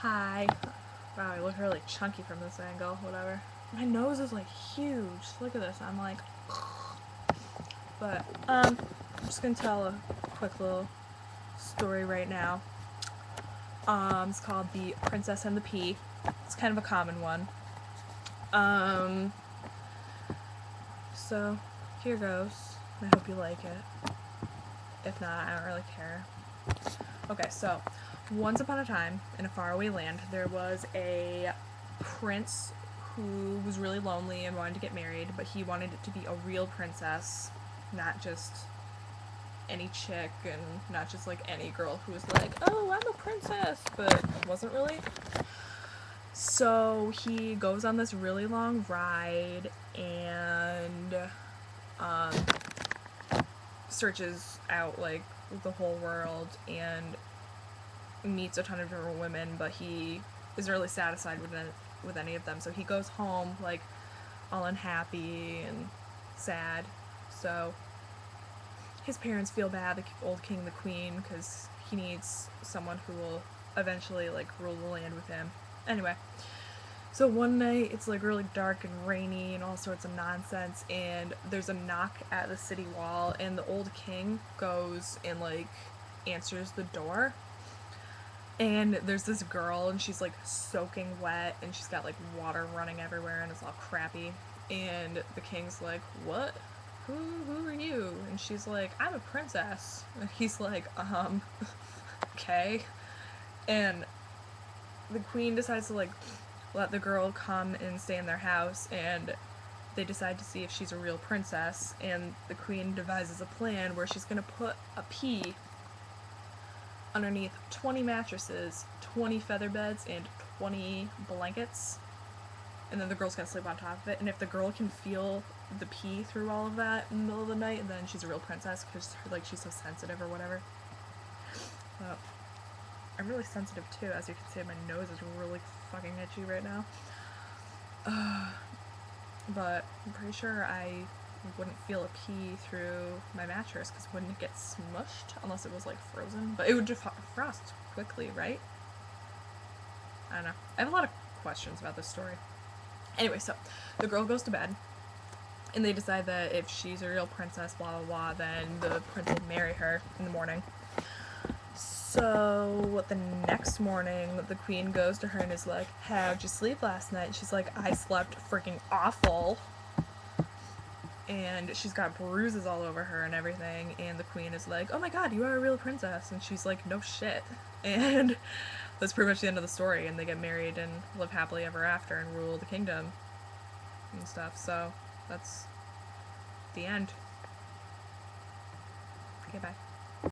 Hi. Wow, I look really chunky from this angle, whatever. My nose is like huge. Look at this. I'm like, but I'm just gonna tell a quick little story right now. It's called The Princess and the Pea. It's kind of a common one. So here goes. I hope you like it. If not, I don't really care. Okay, so once upon a time in a faraway land, there was a prince who was really lonely and wanted to get married, but he wanted it to be a real princess, not just any chick and not just like any girl who was like, oh, I'm a princess, but wasn't really. So he goes on this really long ride and searches out like the whole world and meets a ton of different women, but he isn't really satisfied with any of them. So he goes home like all unhappy and sad. So his parents feel bad, the old king, the queen, because he needs someone who will eventually like rule the land with him. Anyway, so one night it's like really dark and rainy and all sorts of nonsense, and there's a knock at the city wall, and the old king goes and like answers the door. And there's this girl, and she's like soaking wet, and she's got like water running everywhere, and it's all crappy. And the king's like, "What? Who are you?" And she's like, "I'm a princess." And he's like, okay. And the queen decides to like let the girl come and stay in their house, and they decide to see if she's a real princess. And the queen devises a plan where she's gonna put a pea underneath 20 mattresses, 20 feather beds, and 20 blankets. And then the girl's gonna sleep on top of it. And if the girl can feel the pee through all of that in the middle of the night, then she's a real princess because like she's so sensitive or whatever. I'm really sensitive too, as you can see. My nose is really fucking itchy right now. But I'm pretty sure I wouldn't feel a pee through my mattress because wouldn't it get smushed unless it was like frozen? But it would defrost quickly, right? I don't know. I have a lot of questions about this story. Anyway, so the girl goes to bed, and they decide that if she's a real princess, blah blah blah, then the prince will marry her in the morning. So the next morning, the queen goes to her and is like, "How'd you sleep last night?" She's like, "I slept freaking awful." And she's got bruises all over her and everything, and the queen is like, "Oh my god, you are a real princess." And she's like, "No shit." And that's pretty much the end of the story, and they get married and live happily ever after and rule the kingdom and stuff. So that's the end. Okay, bye.